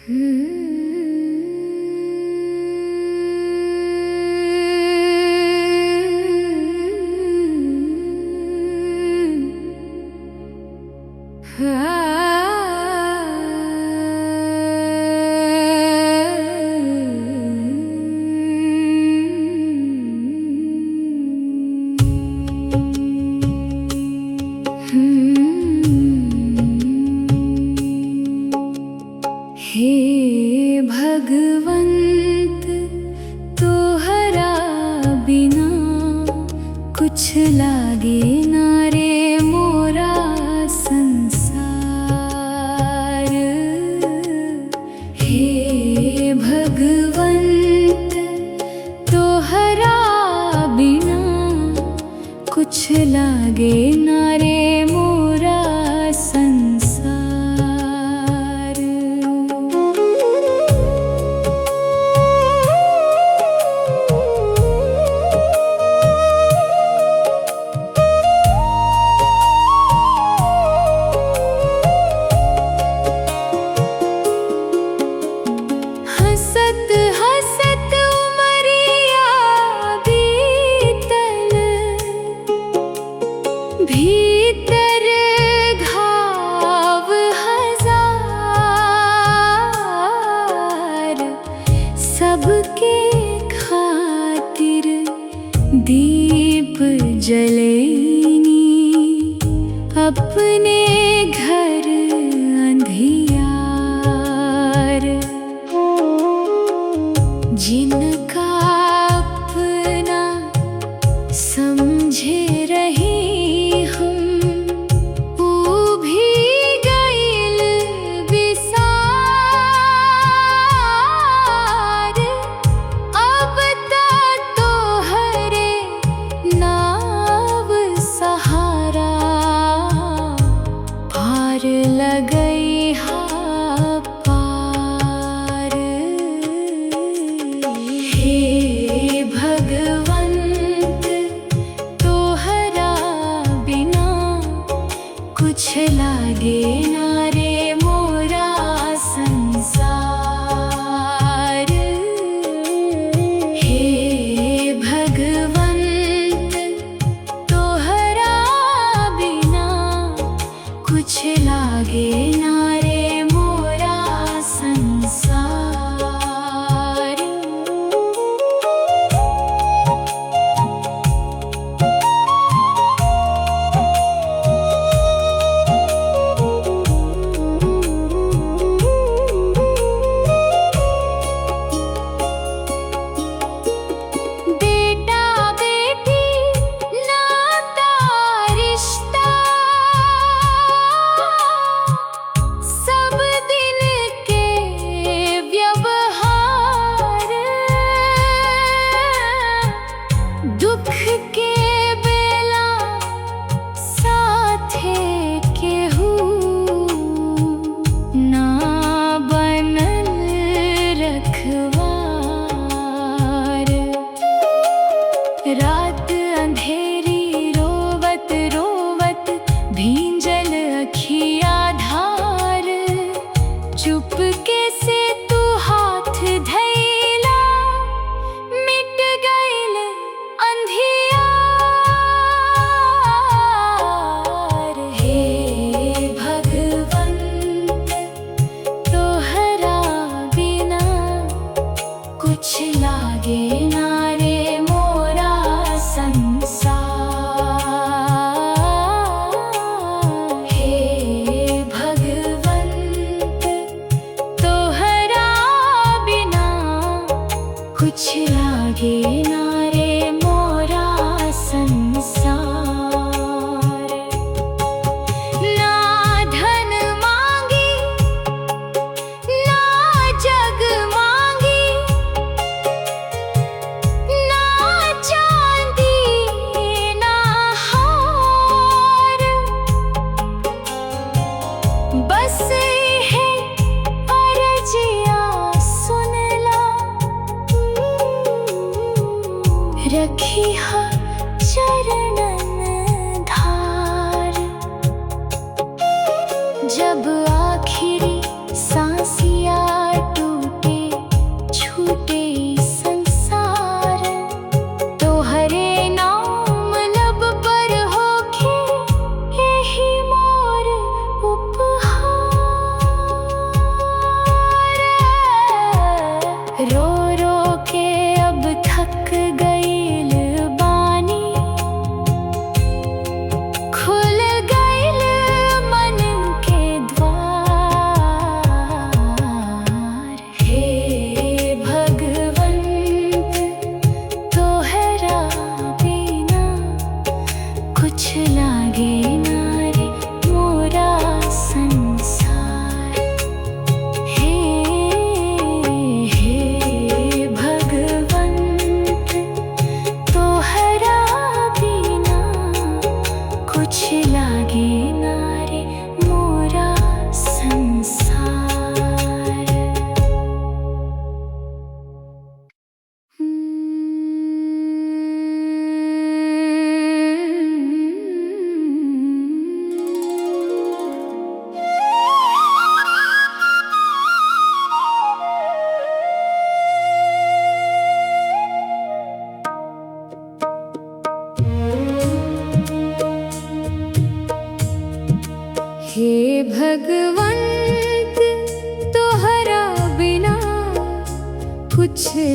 हे भगवंत तोहरा बिना कुछ लागे ना रे मोरा संसार। हे भगवंत तोहरा बिना कुछ लागे ना रे मोरा संसार। हसत हसत उमरिया बीतल, भीतर घाव हजार। सबके खातिर दीप जलैनी, अपने घर अंधियार। जिनका अपना समझे रही हम, वो भी गइल विसार। अब तो हरे नाव सहारा, पार लगई हा पार। हे भगवंत तोहरा बिना कुछ लागे ना रे मोरा संसार। हे भगवंत तोहरा बिना कुछ लागे ना रे मोरा संसार। बेटा बेटी नाता रिश्ता, सब दिन के व्यवहार। दुख के बेला साथे केहू ना बनल रखवार। रात अंधेरी रोवत रोवत भींजल अखिया धार। चुपके से तू हाथ धैला, मिट गइल अंधियार। हे भगवंत तोहरा बिना कुछ लागे ना रे मोरा संसार। हे भगवंत तोहरा बिना कुछ लागे ना रे मोरा संसार। ना धन मांगी ना जग मांगी, ना चांदी ना हार। बस है अर्जिया सुनला,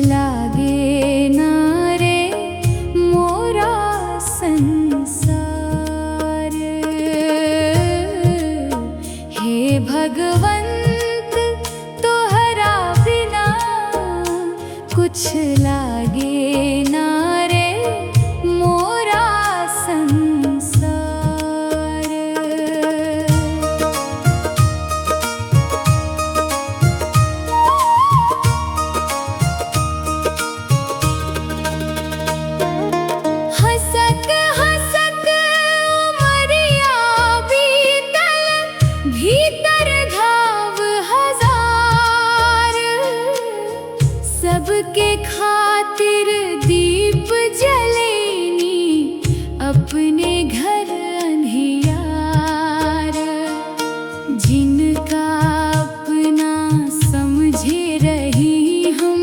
लागे ना रे मोरा संसार। हे भगवंत तोहरा बिना कुछ लागे ना रे मोरा संसार। हंसत हंसत उमरिया बीतल भीतर घाव हजार। सबके खातिर दीप जलेनी अपने घर अंधियार। जिनका अपना समझे रही हम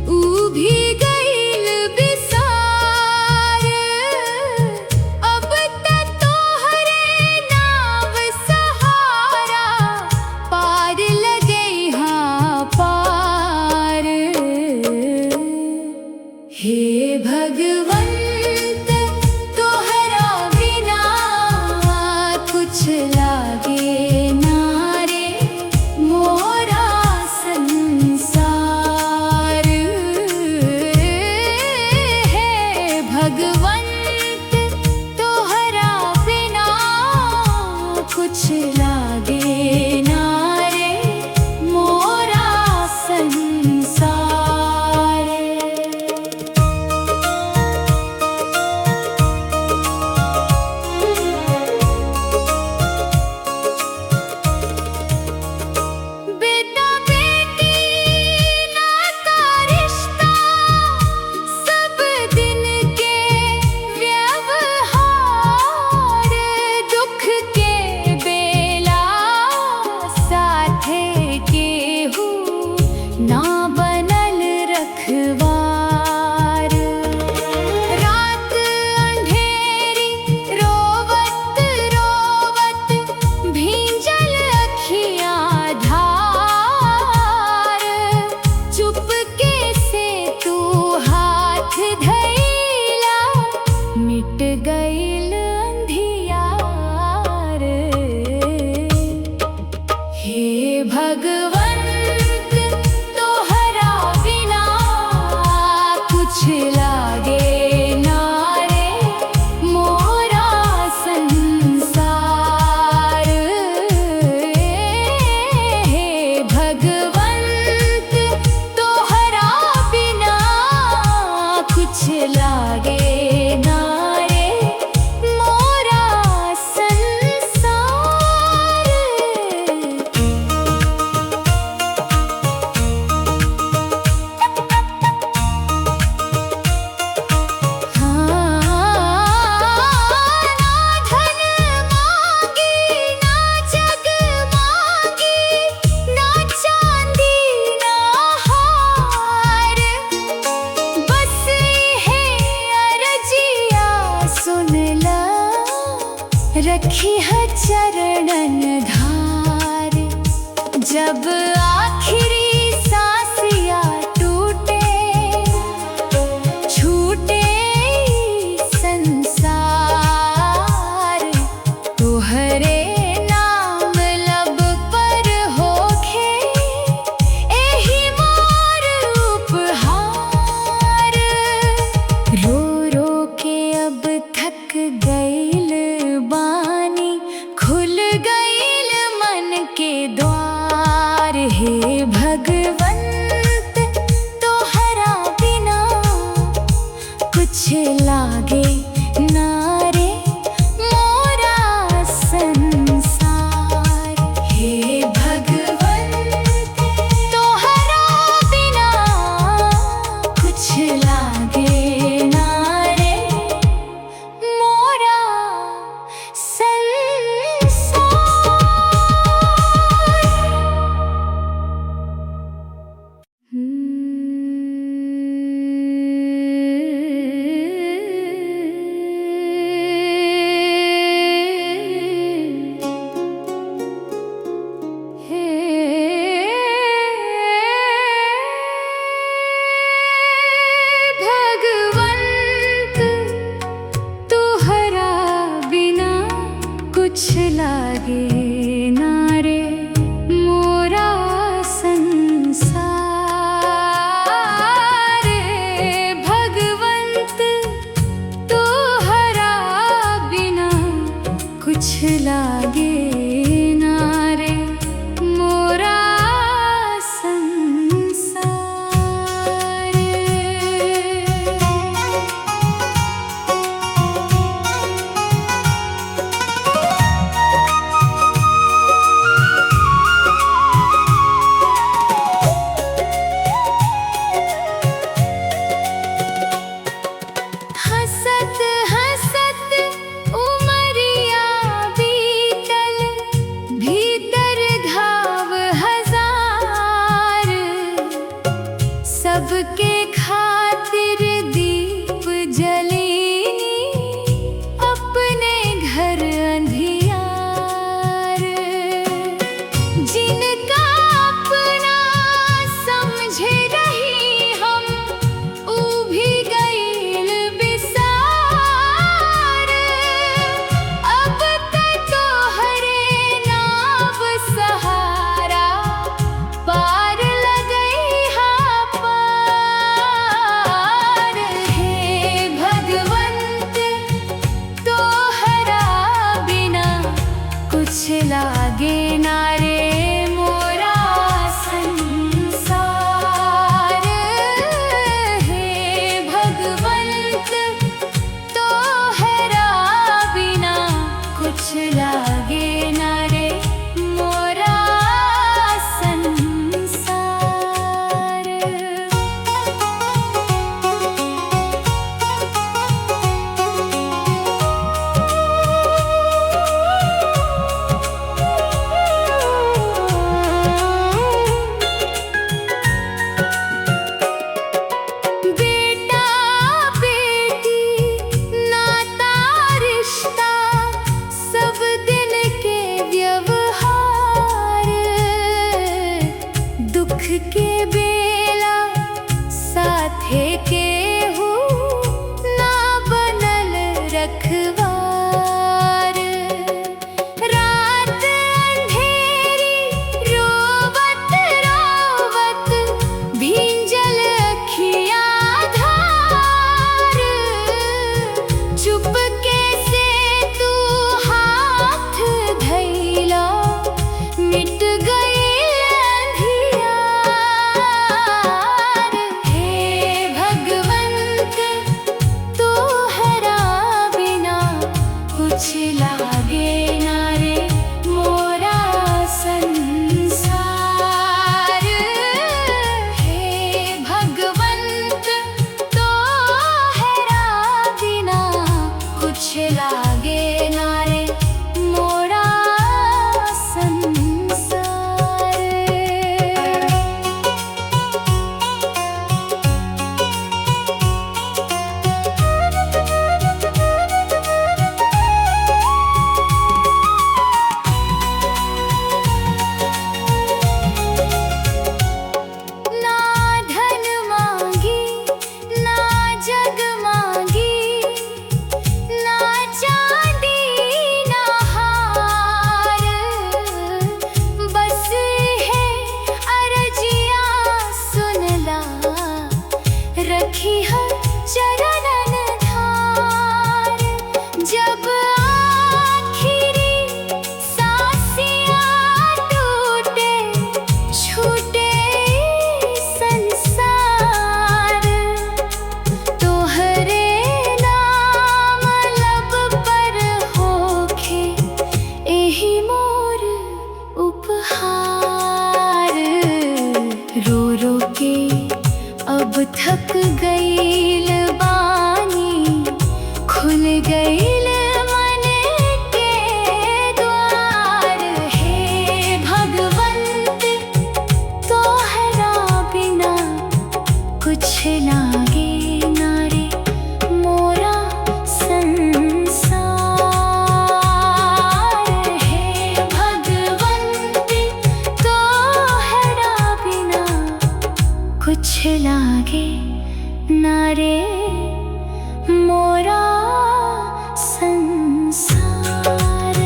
ऊ भी गइल बिसार। अब तक तोहरे नाव सहारा पार लगे हाँ पार। हे भगवंत तोहरा बिना कुछ लागे ना रे मोरा संसार। हे भगवंत तोहरा बिना कुछ लागे ना रे मोरा संसार। बेटा बेटी नाता रिश्ता सब दिन के व्यवहार। दुख के बेला साथे केहू ना बनल रखवार। रात अंधेरी रोवत रोवत भींजल अखियाँ धार। चुपके से तू हाथ धइला मिट गइल अंधियार। हे भगवंत तोहरा बिना कुछ लागे ना रे मोरा संसार। हे भगवंत तोहरा बिना कुछ लागे ना रे मोरा संसार। ना धन मांगी ना जग मांगी ना चांदी ना हार। बस है अरजिया सुन ला रखी है चरणन धार। जब आखिरी सांसिया टूटे छूटे संसार। तोहरे नाम लब पर होखे एही मोर उपहार। रो रो के अब थक गइल बानी खुल गइल मन के द्वार। के बेला साथे के ना बनल रखवार। रात अंधेरी रोवत रोवत भींजल अखियाँ धार। चुपके से तू हाथ धइला मिट गई अंधियार। हे भगवंत तोहरा बिना कुछ लागे ना रे मोरा संसार। हे भगवंत तोहरा बिना कुछ लागे ना रे मोरा संसार। ना धन मांगी ना जग मांगी, ना चांदी ना हार। बस है अर्जिया सुनला रखी है चरणन धार। जब आखिरी सांसियाँ टूटे छूटे संसार। तोहरे नाम लब पर होखे एही मोर उपहार। रो रो के अब थक गईल बानी, खुल गईल मन के द्वार। हे भगवंत तोहरा बिना कुछ लागे ना रे मोरा संसार। हे भगवंत तोहरा बिना कुछ लागे ना रे मोरा संसार।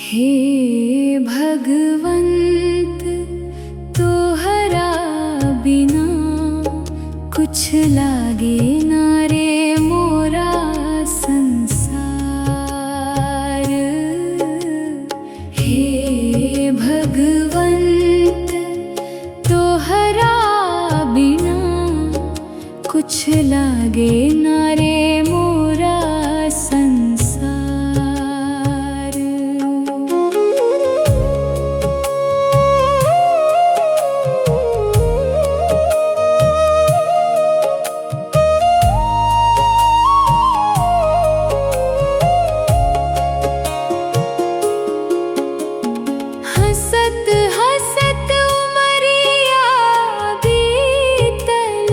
हे भगवंत तोहरा बिना कुछ लागे ना रे मोरा संसार। हे भगवंत तोहरा बिना कुछ लागे ना रे मोरा संसार। हंसत हंसत उमरिया बीतल,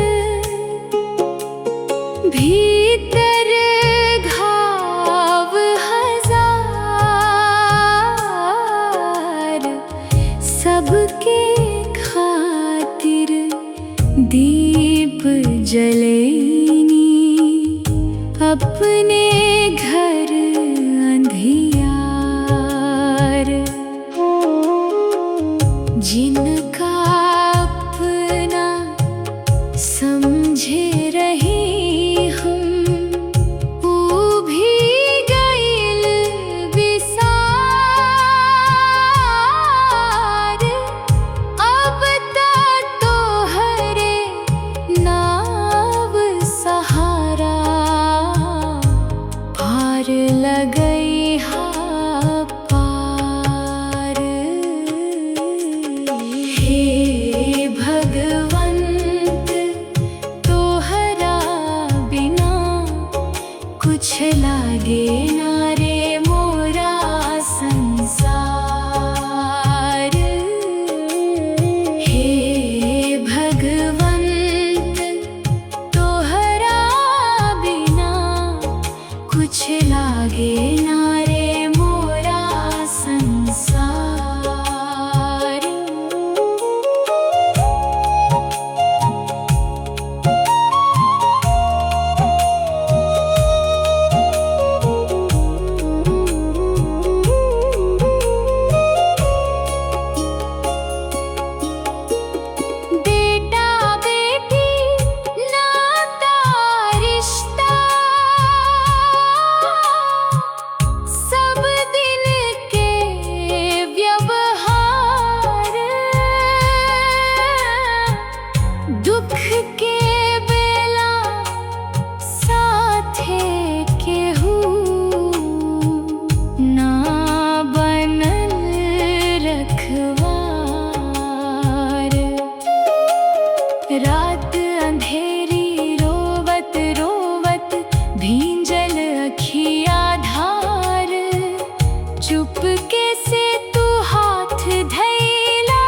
चुपके से तू हाथ धैला,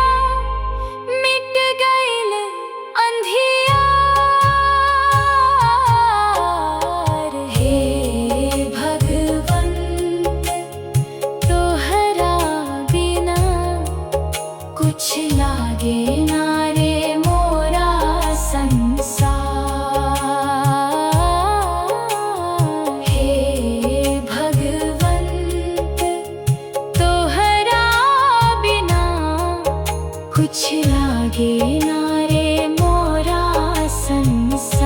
मिट गइल अंधियार। हे भगवंत तोहरा बिना कुछ लागे ना रे मोरा संसार। हे भगवंत तोहरा बिना कुछ लागे ना रे मोरा संसार।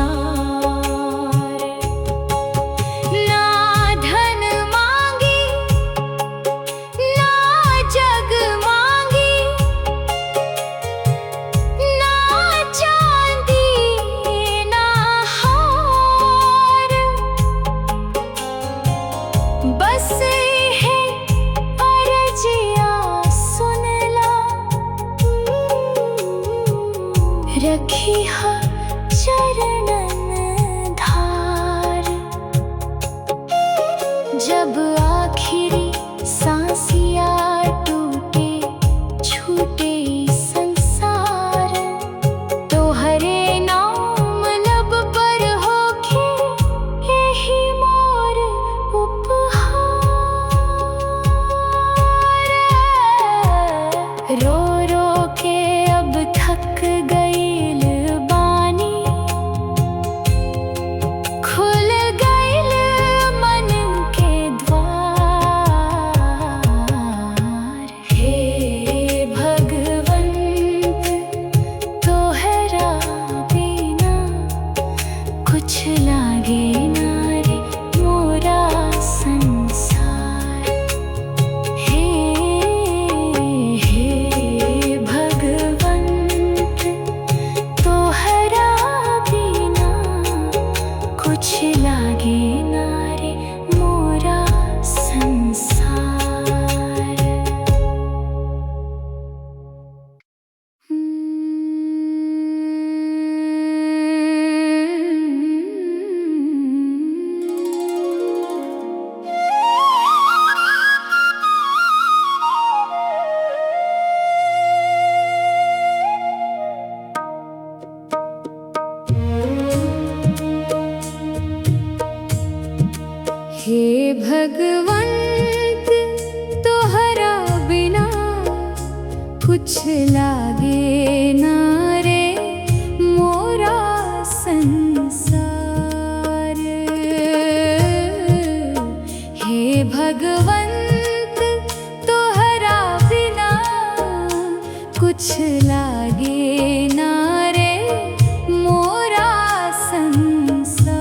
ना धन मांगी ना जग मांगी, ना चांदी ना हार, बस है अर्जिया सुनला, रखी हा चरणन धार। जब आखिरी सांसिया टूटे छूटे संसार, तोहरे नाम लब पर होखे यही मोर उपहार। रो रो के अब थक गइल बानी, खुल गइल मन के द्वार। हे भगवंत तोहरा बिना कुछ लागे ना रे मोरा संसार। हे भगवंत तोहरा बिना कुछ लागे ना रे मोरा संसार। हे भगवंत तोहरा बिना कुछ लागे ना रे मोरा संसार। हे भगवंत तोहरा बिना कुछ लागे ना रे मोरा संसार।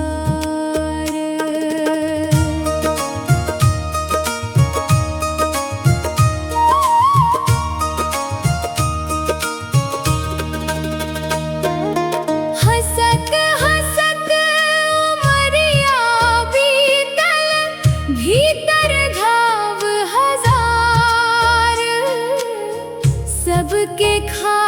हंसत हंसत उमरिया बीतल, भीतर घाव हजार, सबके खा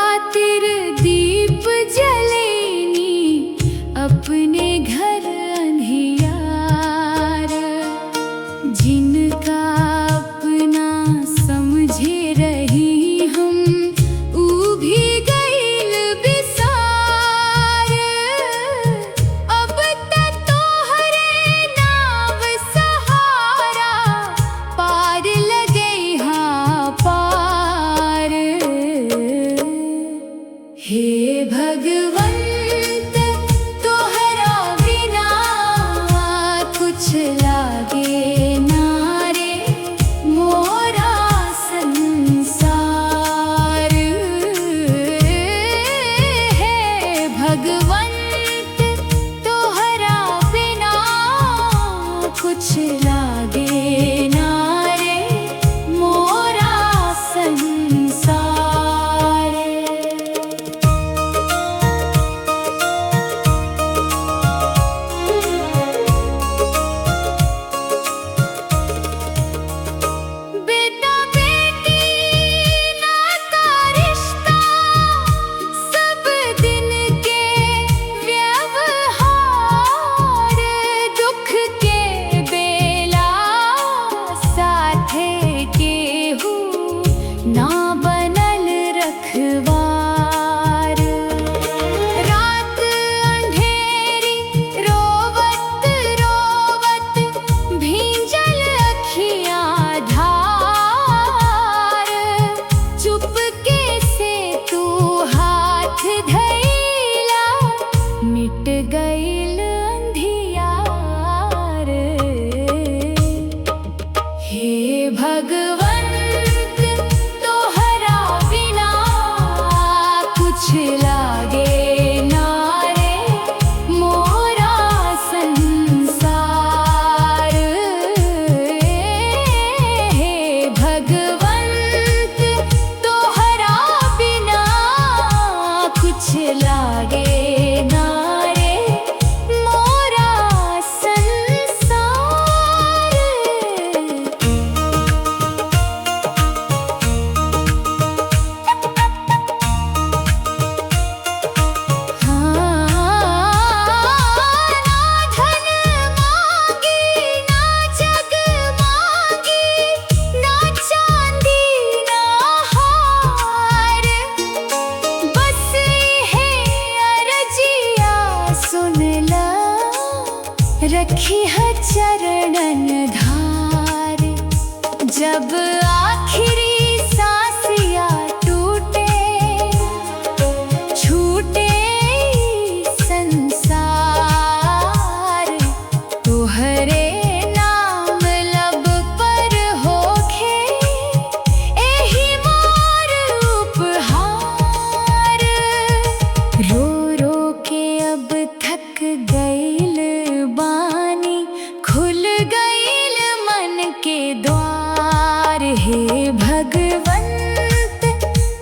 भगवंत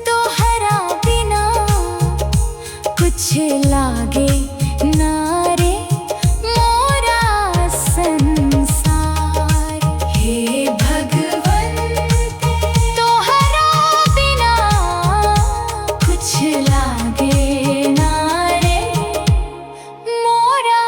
तोहरा बिना कुछ लागे ना रे मोरा संसार। हे भगवंत तोहरा बिना कुछ लागे ना रे मोरा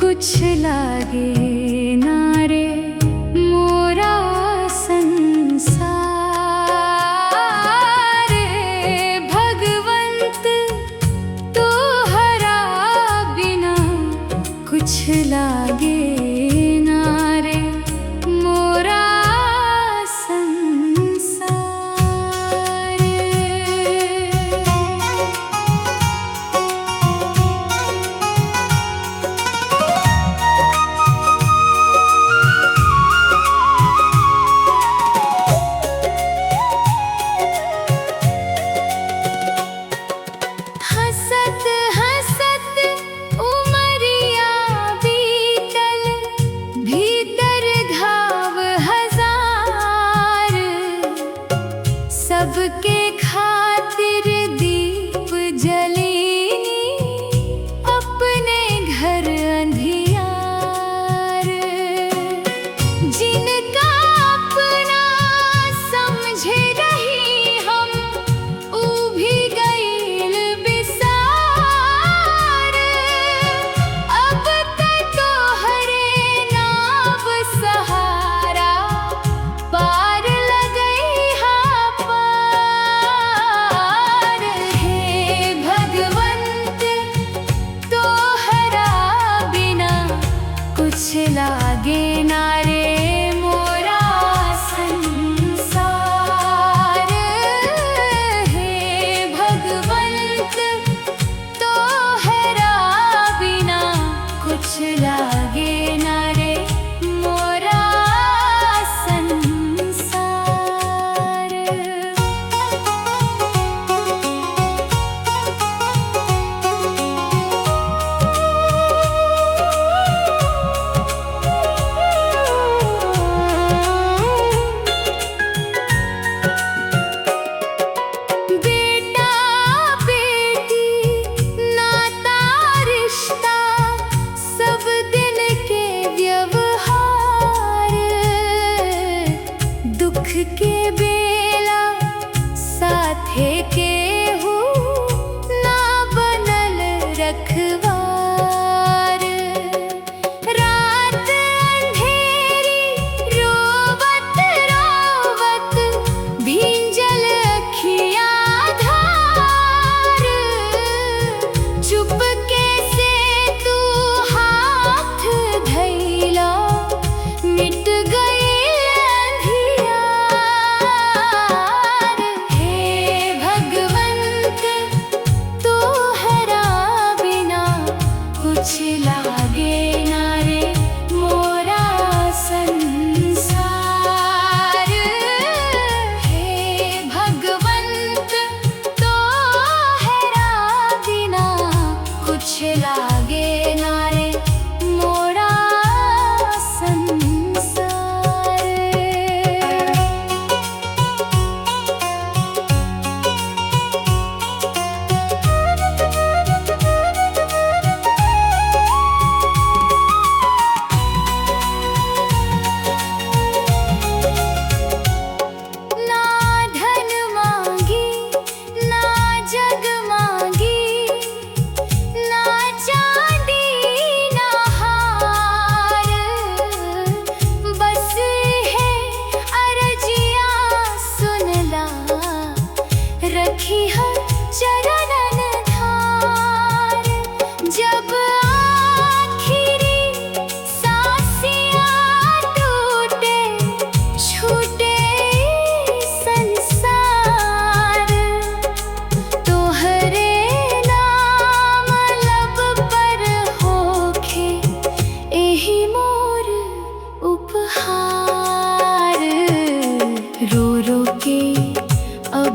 कुछ लागे ना रे मोरा संसार। भगवंत तोहरा बिना कुछ लागे ना रे मोरा संसार। हंसत हंसत उमरिया बीतल, भीतर घाव हजार। सबके खातिर दीप जलेनी, अपने घर अंधियार। जिनका अपना समझे रही हम, ऊ भी गईल बिसार। अब तक तोहरे नाव सहारा, पार लगई हा पार। हे भगवंत तोहरा बिना कुछ लागे ना रे मोरा संसार। हे भगवंत तोहरा बिना कुछ लागे ना रे मोरा संसार। बेटा बेटी नाता रिश्ता, सब दिन के व्यवहार। दुख के बेला साथे के हो ना बनल रखवार। रात अंधेरी रोवत रोवत, भींजल अखियाँ धार। चुपके से तू हाथ धइला, मिट गई अंधियार। हे भगवंत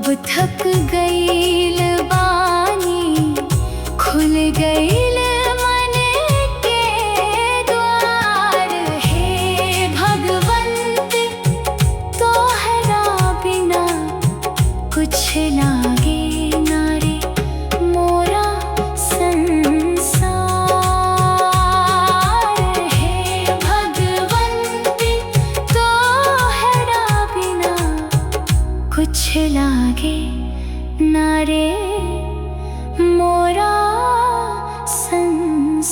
थक गईल बानी, खुल गईल मन के द्वार। हे भगवंत तोहरा बिना कुछ लागे ना रे मोरा संसार। हे भगवंत तोहरा बिना कुछ लागे ना रे मोरा संसार।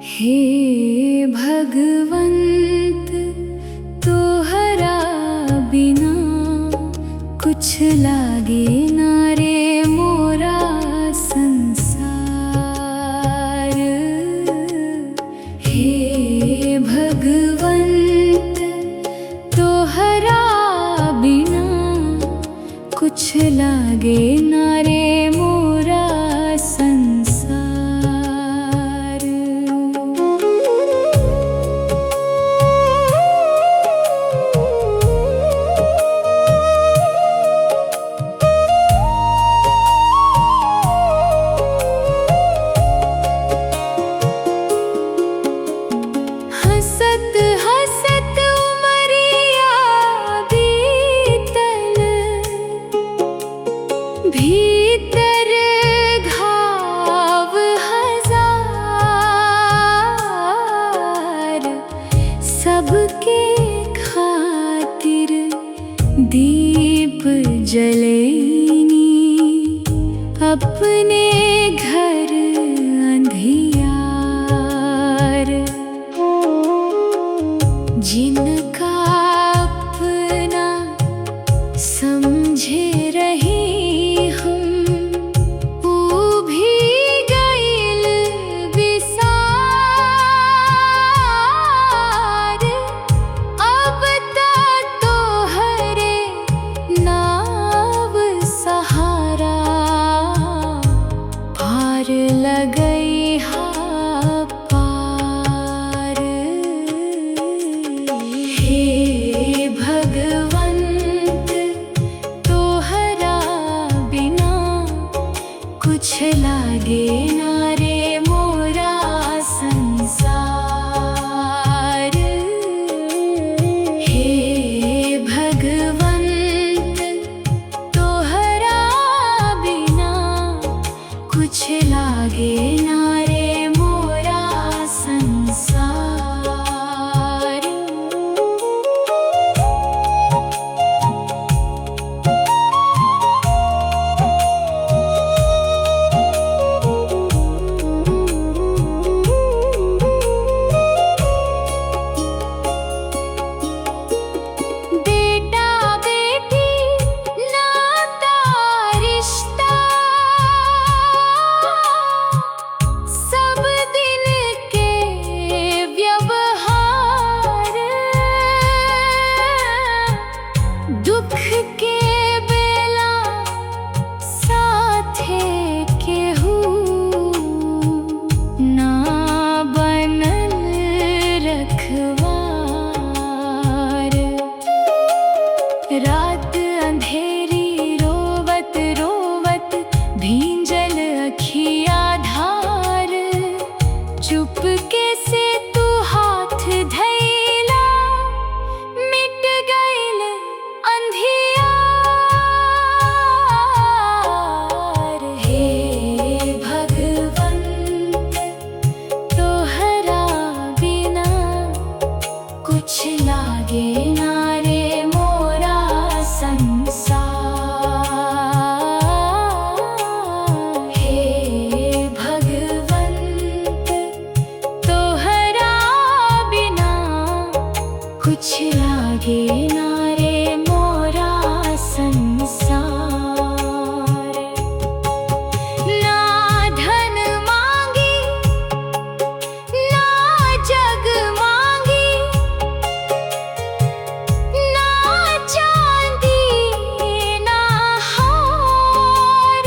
हे भगवंत तोहरा बिना कुछ लागे ना रे मोरा संसार। हे भगवंत तोहरा बिना कुछ लागे ना रे मोरा संसार। हंसत हंसत उमरिया बीतल, भीतर घाव हजार। सबके खातिर दीप जलैनी, अपने घर अंधियार। जिनका अपना समझे रही हम, वो भी गइल विसार। अब तो हरे नाव सहारा, पार लगई हा पार। हे भगवंत तोहरा बिना कुछ लागे ना रे मोरा संसार। हे भगवंत तोहरा बिना कुछ लागे ना रे मोरा संसार। बेटा बेटी नाता रिश्ता, सब दिन के व्यवहार। दुख के बेला साथे केहू ना बनल रखवार। रात अंधेरी रोवत रोवत भींजल अखिया धार। चुपके से तू हाथ धैला, मिट गइल अंधियार। हे भगवंत तोहरा बिना कुछ लागे ना रे मोरा संसार। हे भगवंत तोहरा बिना कुछ लागे ना रे मोरा संसार। ना धन मांगी ना जग मांगी, ना चांदी ना हार,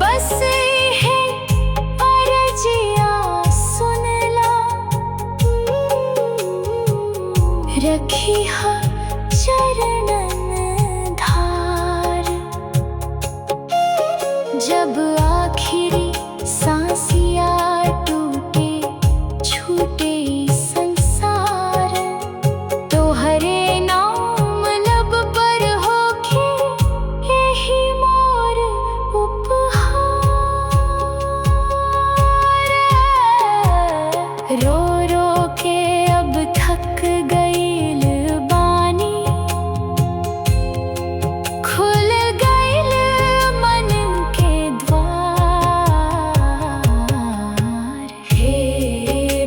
बस है अर्जिया सुन ला, रखी हा चरणन धार। जब आखिरी सांसिया टूटे छूटे संसार, तो हरे नाम लब पर होके यही मोर उपहार। रो रो के अब थक गईल बानी, खुल गईल मन के द्वार। हे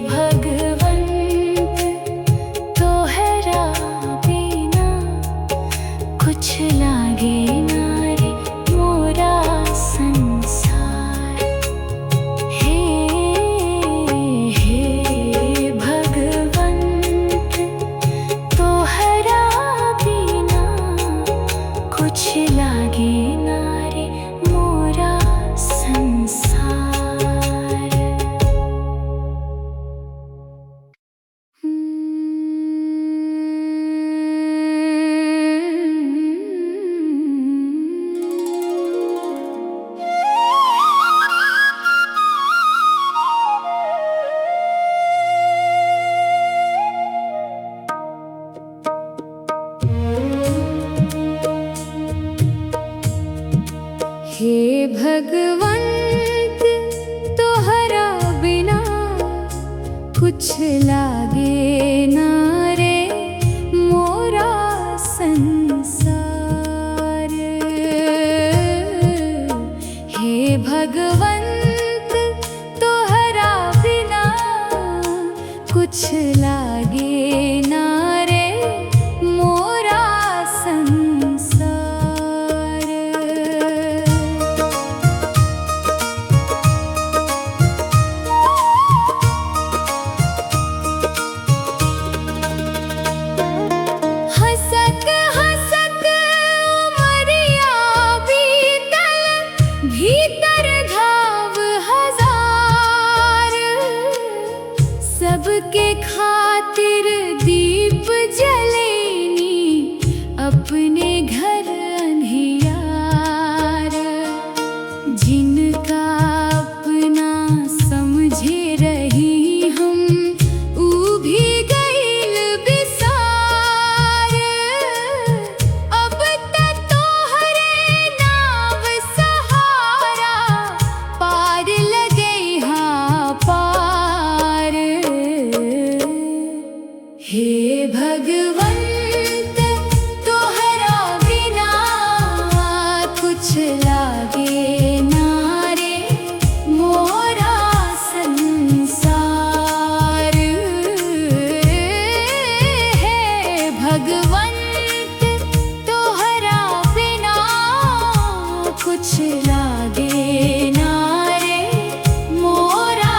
भगवंत तोहरा बिना कुछ लागे ना रे मोरा संसार। हे भगवंत तोहरा बिना कुछ लागे ना रे मोरा संसार। हे भगवंत तोहरा बिना कुछ लागे ना रे मोरा संसार। हे भगवंत तोहरा बिना कुछ लागे ना रे मोरा संसार। हंसत हंसत उमरिया बीतल, भीतर घाव हजार। सबके खातिर दीप जलेनी, अपने घर अंधियार। जिनका अपना समझे रही हम, ऊ भी गईल बिसार। अब तक तोहरे नाव सहारा, पार लगे हाँ पार। हे भगवंत तोहरा बिना कुछ लागे ना रे मोरा संसार। हे भगवंत तोहरा बिना कुछ लागे ना रे मोरा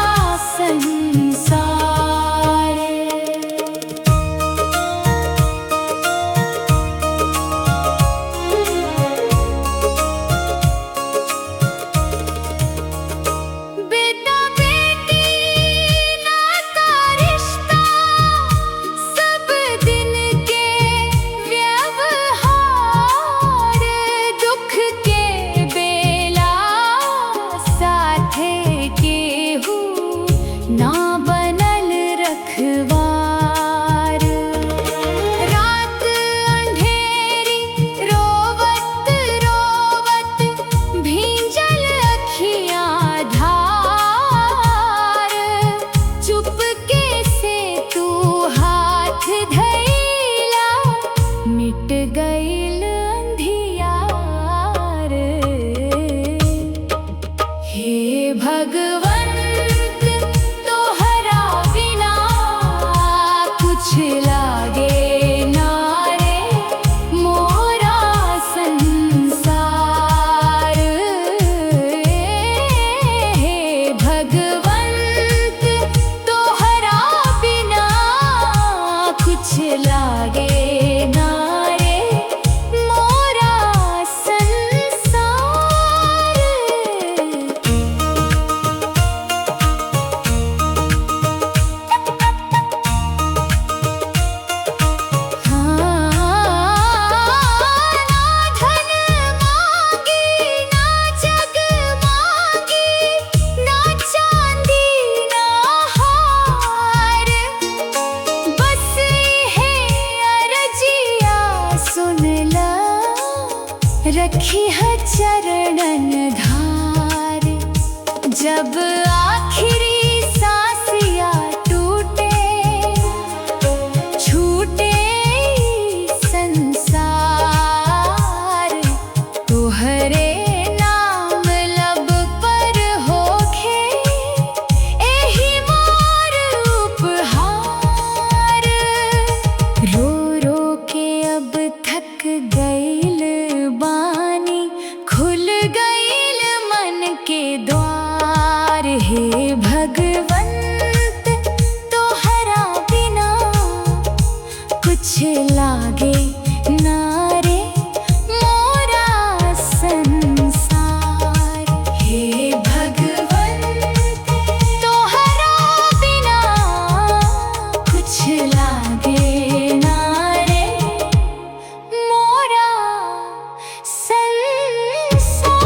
संसार। बेटा बेटी नाता रिश्ता, सब दिन के व्यवहार। दुख के बेला साथे केहू ना बनल रखवार। रात अंधेरी रोवत रोवत भींजल अखियाँ धार। चुपके से तू हाथ धैला, मिट गईल अंधियार। हे भगवंत तोहरा देखी है चरणन धार, जब आखिरी सांसिया टूटे, छूटे संसार। तोहरे नाम लब पर होखे, एही मोर उपहार। रो रो के अब थक गइल बानी, खुल गइल मन के द्वार। हे भगवंत तोहरा बिना कुछ लागे ना रे मोरा संसार। हे भगवंत तोहरा बिना कुछ लागे ना रे मोरा संसार।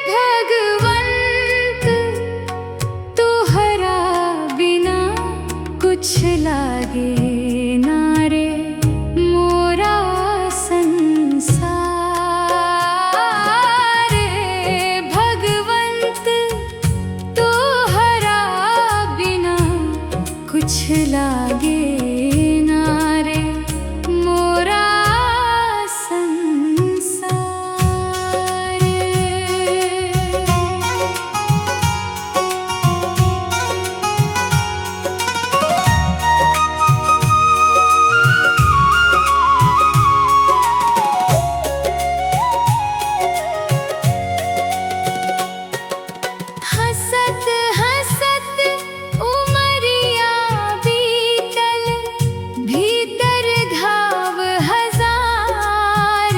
भगवंत तोहरा बिना कुछ लागे ना रे मोरा संसार। भगवंत तोहरा बिना कुछ लागे ना रे मोरा संसार। हंसत हंसत उमरिया बीतल, भीतर घाव हजार।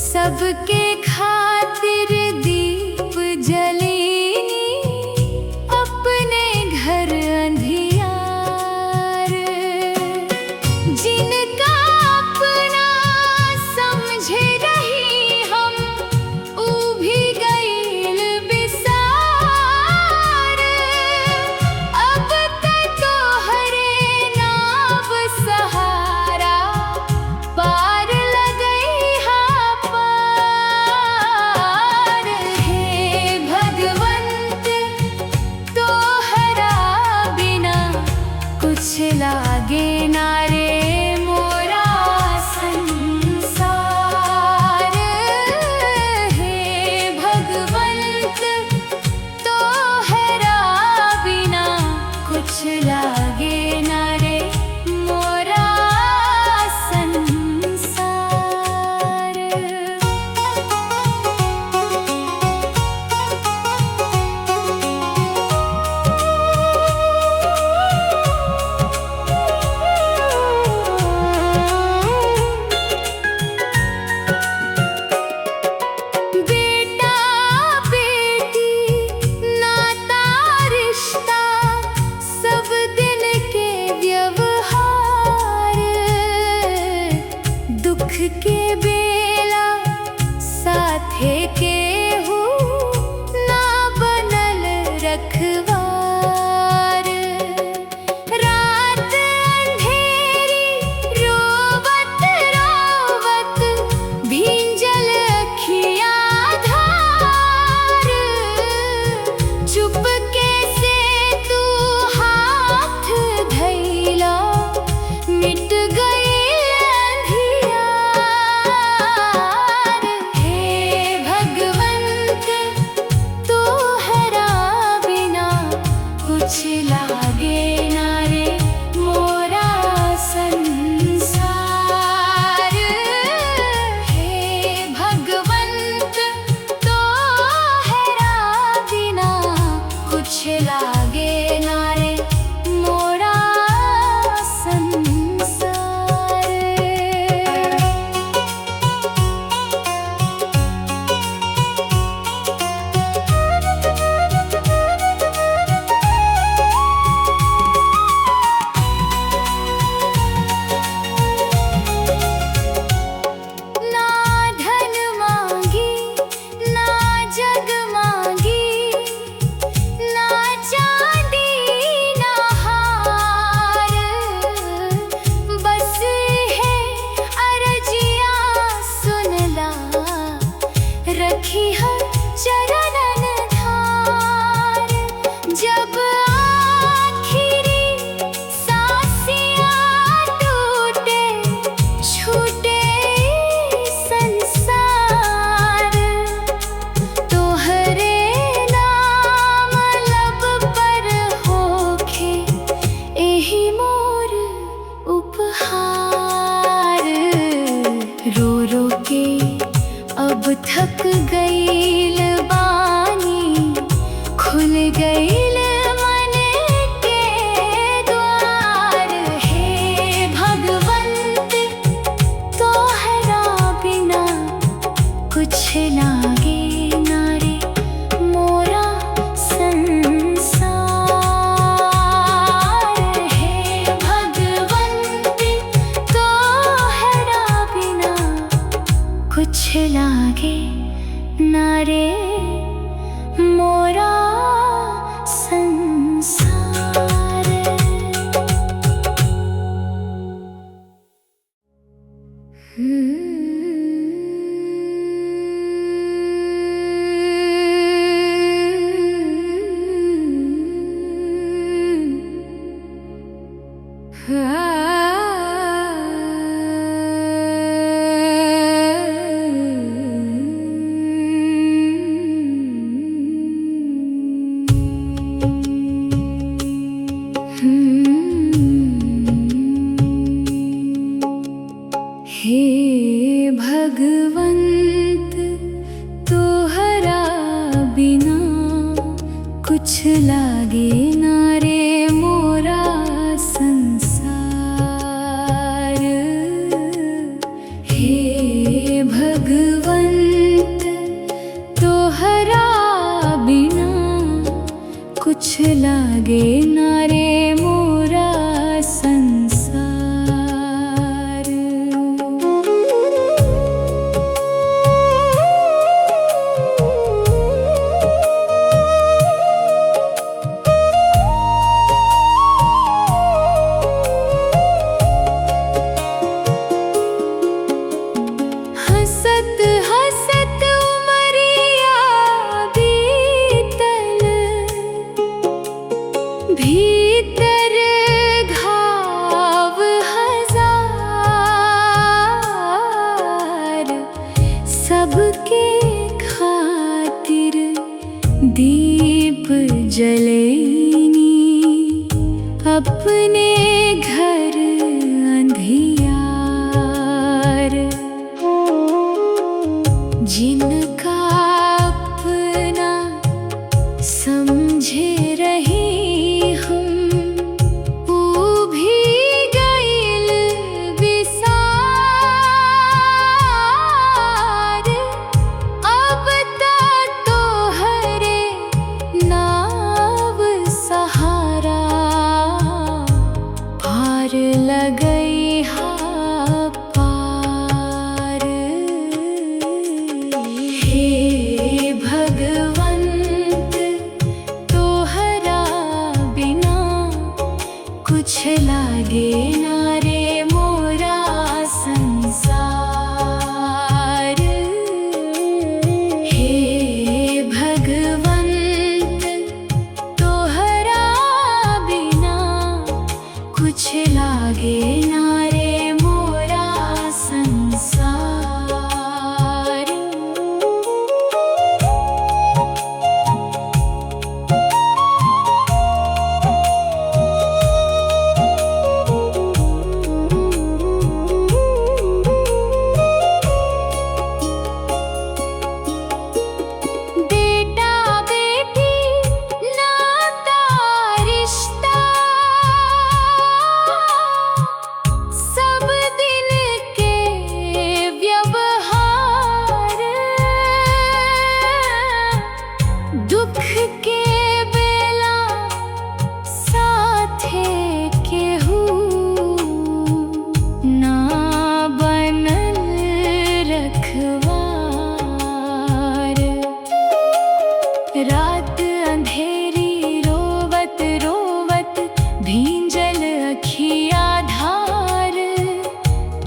सबके खातिर दीप जलीनी, अपने घर अंधियार। जिनका अपना समझे रही हम, ऊ भी गइल बिसार। अब तक तोहरे नाव सहारा, पार लगई हा पार। के अब थक गईल बानी, खुल गईल मन के द्वार। हे भगवंत तोहरा बिना कुछ लागे ना रे मोरा संसार। हे भगवंत तोहरा बिना कुछ लागे ना रे मोरा संसार। हे भगवंत तोहरा बिना कुछ लागे ना रे मोरा संसार। हे भगवंत तोहरा बिना कुछ लागे ना रे मोरा संसार। हसत हसत उमरिया बीतल, भीतर घाव हजार। सबके खातिर दीप जलैनी, अपने घर अंधियार। जिनका अपना समझे रही हम, वो भी गइल विसार। अब तोहरे नाव सहारा, पार लगई हा पार। हे भगवंत तोहरा बिना कुछ लागे ना रे मोरा संसार। हे भगवंत तोहरा बिना कुछ लागे ना रे मोरा संसार। बेटा बेटी नाता रिश्ता, सब दिन के व्यवहार। दुख के बेला साथे केहू ना बनल रखवार। रात अंधेरी रोवत रोवत भींजल अखिया धार।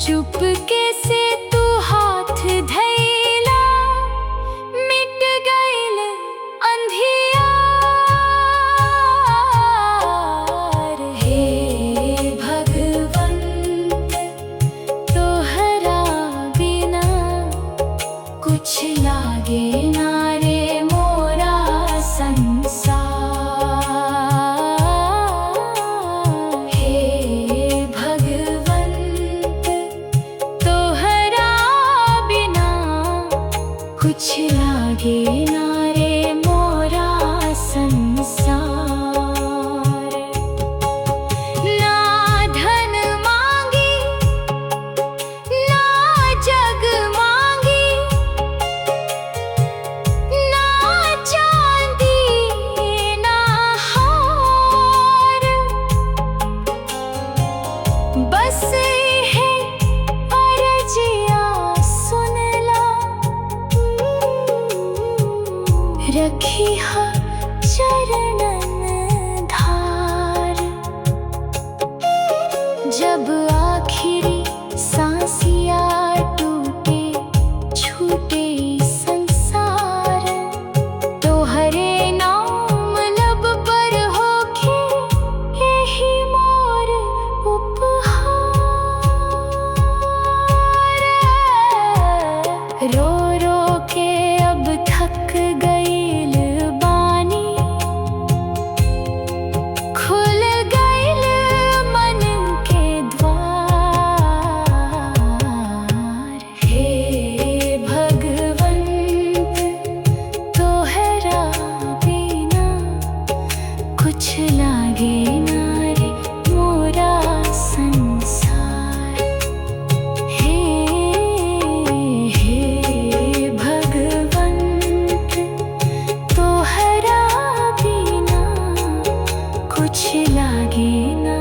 चुपके से तू हाथ धैला, मिट गइल अंधियार। हे भगवंत तोहरा बिना कुछ लागे ना रे मोरा संसार। हे भगवंत तोहरा कुछ लागे ना रे मोरा संसार। ना धन मांगी ना जग मांगी, ना चांदी ना हार, बस है अर्जिया सुन ला, रखी हा चरणन धार। जब आखिरी सांसिया टूटे छूटे संसार, तो हरे नाम लब पर होके यही मोर उपहार। रो रो के अब थक गईल बानी, खुल गईल मन के द्वार। हे भगवंत तोहरा बिना कुछ लागे ना रे मोरा संसार। हे भगवंत तोहरा बिना कुछ लागे ना